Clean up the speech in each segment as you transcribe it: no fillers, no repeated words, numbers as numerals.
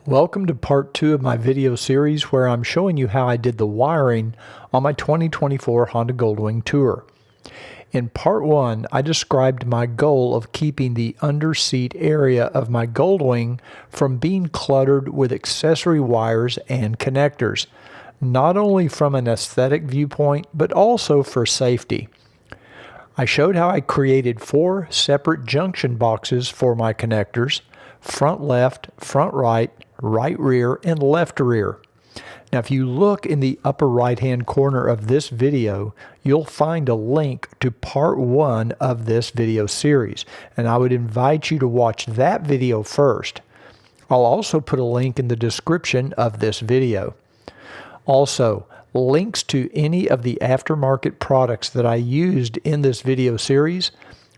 Welcome to part 2 of my video series where I'm showing you how I did the wiring on my 2024 Honda Goldwing Tour. In part 1, I described my goal of keeping the underseat area of my Goldwing from being cluttered with accessory wires and connectors, not only from an aesthetic viewpoint but also for safety. I showed how I created 4 separate junction boxes for my connectors: front left, front right, right rear, and left rear. Now if you look in the upper right hand corner of this video, you'll find a link to part 1 of this video series, and I would invite you to watch that video first. I'll also put a link in the description of this video. Also, links to any of the aftermarket products that I used in this video series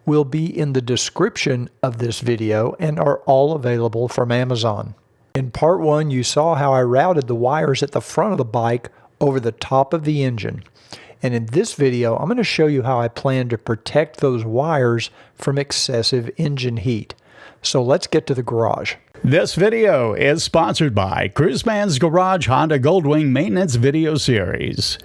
will be in the description of this video and are all available from Amazon. In part 1, you saw how I routed the wires at the front of the bike over the top of the engine. And in this video, I'm going to show you how I plan to protect those wires from excessive engine heat. So let's get to the garage. This video is sponsored by Cruiseman's Garage Honda Goldwing Maintenance Video Series.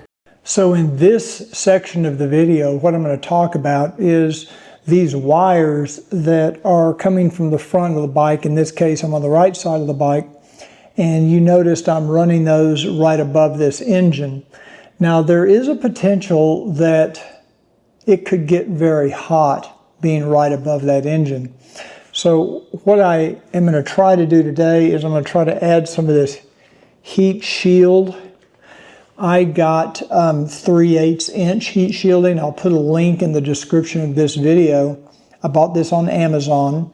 So in this section of the video, what I'm going to talk about is these wires that are coming from the front of the bike. In this case, I'm on the right side of the bike, and you noticed I'm running those right above this engine. Now there is a potential that it could get very hot being right above that engine. So what I am going to try to do today is I'm going to try to add some of this heat shield. I got 3/8 inch heat shielding. I'll put a link in the description of this video. I bought this on Amazon.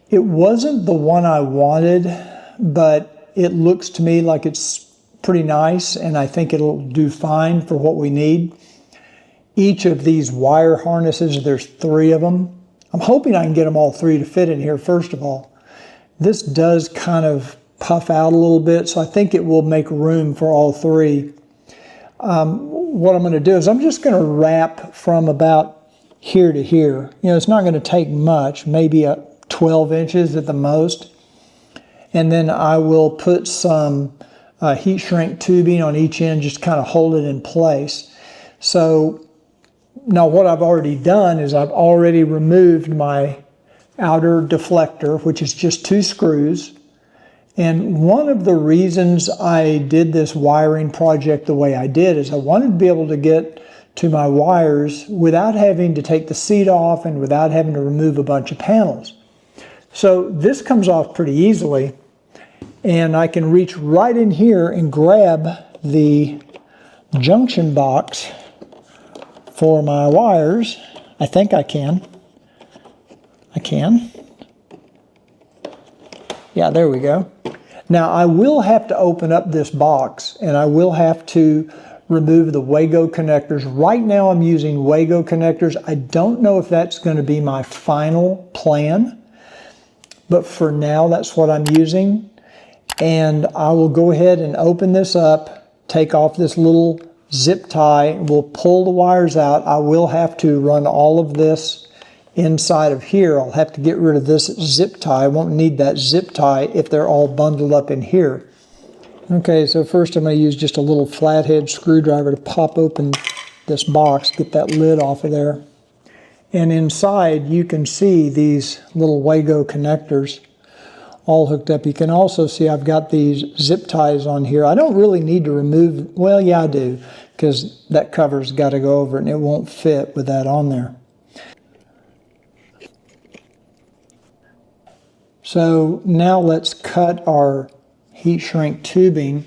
It wasn't the one I wanted, but it looks to me like it's pretty nice, and I think it'll do fine for what we need. Each of these wire harnesses, there's 3 of them. I'm hoping I can get them all 3 to fit in here, first of all. This does kind of puff out a little bit, so I think it will make room for all 3. What I'm going to do is I'm just going to wrap from about here to here. You know, it's not going to take much, maybe 12 inches at the most. And then I will put some heat shrink tubing on each end, just kind of hold it in place. So now what I've already done is I've already removed my outer deflector, which is just 2 screws. And one of the reasons I did this wiring project the way I did is I wanted to be able to get to my wires without having to take the seat off and without having to remove a bunch of panels. So this comes off pretty easily, and I can reach right in here and grab the junction box for my wires. I think I can. I can. Yeah, there we go. Now I will have to open up this box, and I will have to remove the Wago connectors. Right now I'm using Wago connectors. I don't know if that's going to be my final plan, but for now that's what I'm using. And I will go ahead and open this up, take off this little zip tie, we'll pull the wires out. I will have to run all of this inside of here. I'll have to get rid of this zip tie. I won't need that zip tie if they're all bundled up in here. Okay, so first I'm going to use just a little flathead screwdriver to pop open this box, get that lid off of there. And inside you can see these little Wago connectors all hooked up. You can also see I've got these zip ties on here. I don't really need to remove, well, yeah I do, because that cover's got to go over it and it won't fit with that on there. So now let's cut our heat shrink tubing.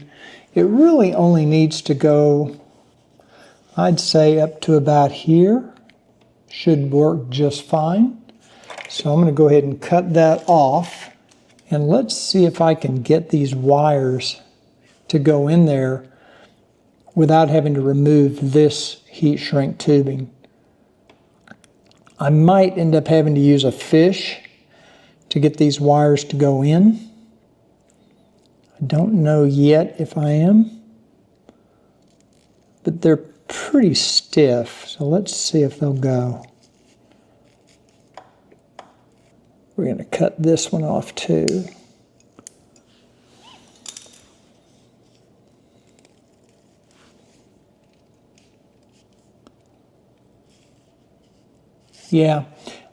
It really only needs to go, I'd say, up to about here. Should work just fine. So I'm going to go ahead and cut that off. And let's see if I can get these wires to go in there without having to remove this heat shrink tubing. I might end up having to use a fish to get these wires to go in. I don't know yet if I am, but they're pretty stiff, so let's see if they'll go. We're going to cut this one off too. Yeah,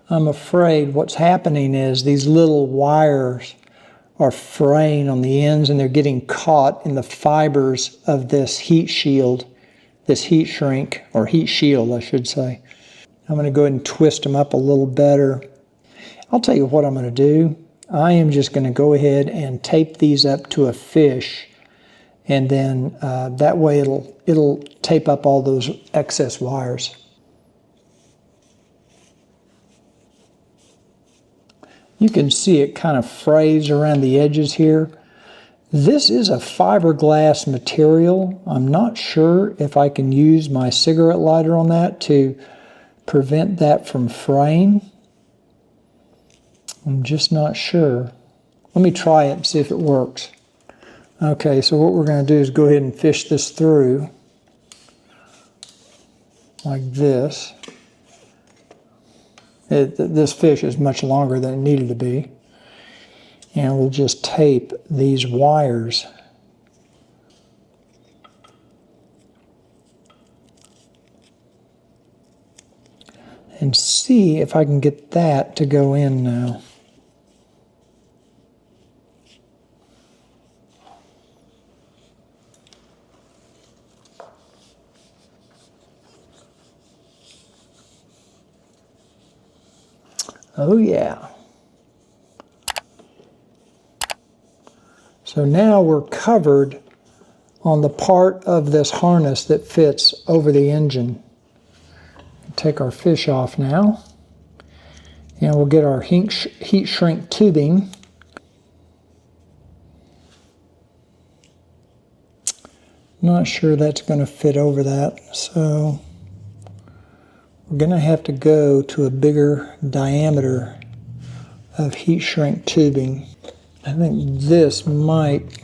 I'm afraid what's happening is these little wires are fraying on the ends and they're getting caught in the fibers of this heat shield, this heat shrink, or heat shield, I should say. I'm going to go ahead and twist them up a little better. I'll tell you what I'm going to do. I am just going to go ahead and tape these up to a fish, and then that way it'll tape up all those excess wires. You can see it kind of frays around the edges here. This is a fiberglass material. I'm not sure if I can use my cigarette lighter on that to prevent that from fraying. I'm just not sure. Let me try it and see if it works. Okay, so what we're going to do is go ahead and fish this through like this. This fish is much longer than it needed to be. And we'll just tape these wires. And see if I can get that to go in now. Oh yeah. So now we're covered on the part of this harness that fits over the engine. Take our fish off now. And we'll get our heat shrink tubing. Not sure that's going to fit over that, so we're going to have to go to a bigger diameter of heat shrink tubing. I think this might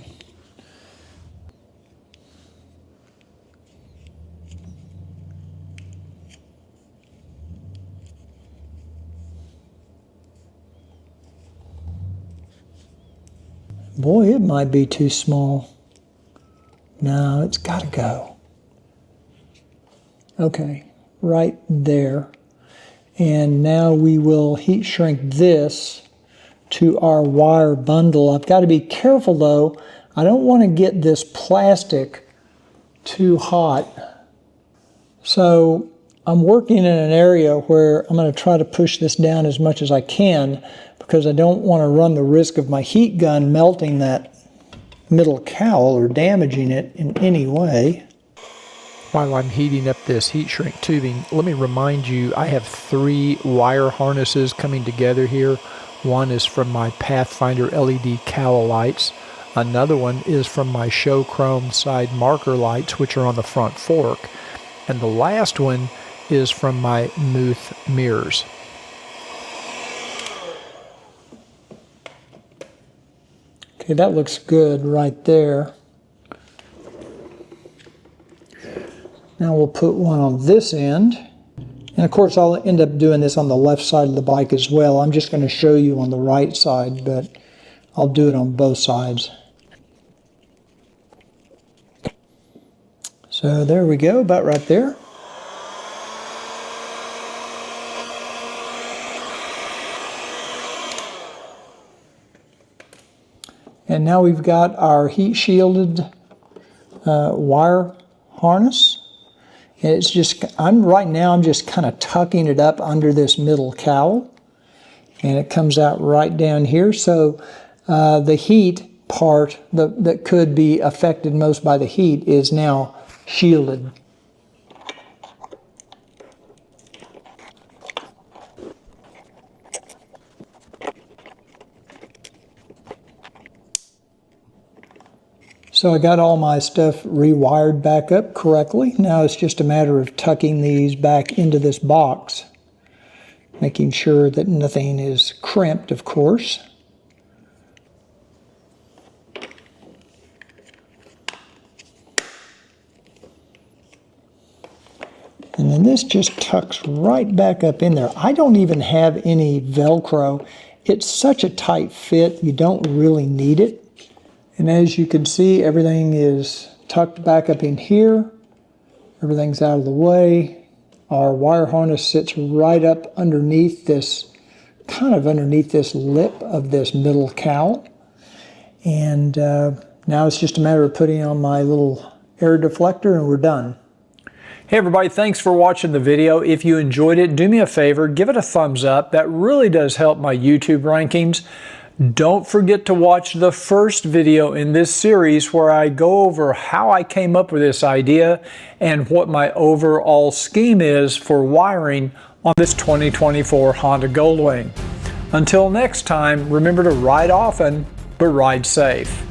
boy, it might be too small. No, it's got to go. Okay, right there. And now we will heat shrink this to our wire bundle. I've got to be careful though. I don't want to get this plastic too hot. So I'm working in an area where I'm going to try to push this down as much as I can because I don't want to run the risk of my heat gun melting that middle cowl or damaging it in any way. While I'm heating up this heat shrink tubing, let me remind you I have 3 wire harnesses coming together here. One is from my Pathfinder LED cowl lights. Another one is from my show chrome side marker lights, which are on the front fork. And the last one is from my Muth mirrors. Okay, that looks good right there. Now we'll put one on this end. And of course I'll end up doing this on the left side of the bike as well. I'm just going to show you on the right side, but I'll do it on both sides. So there we go, about right there. And now we've got our heat shielded wire harness. And it's just, right now I'm just kind of tucking it up under this middle cowl. And it comes out right down here. So the heat part that could be affected most by the heat is now shielded. So I got all my stuff rewired back up correctly. Now it's just a matter of tucking these back into this box, making sure that nothing is crimped, of course. And then this just tucks right back up in there. I don't even have any Velcro. It's such a tight fit, you don't really need it. And as you can see, everything is tucked back up in here. Everything's out of the way. Our wire harness sits right up underneath this, kind of underneath this lip of this middle cowl. And now it's just a matter of putting on my little air deflector and we're done. Hey everybody, thanks for watching the video. If you enjoyed it, do me a favor, give it a thumbs up. That really does help my YouTube rankings. Don't forget to watch the first video in this series where I go over how I came up with this idea and what my overall scheme is for wiring on this 2024 Honda Goldwing. Until next time, remember to ride often, but ride safe.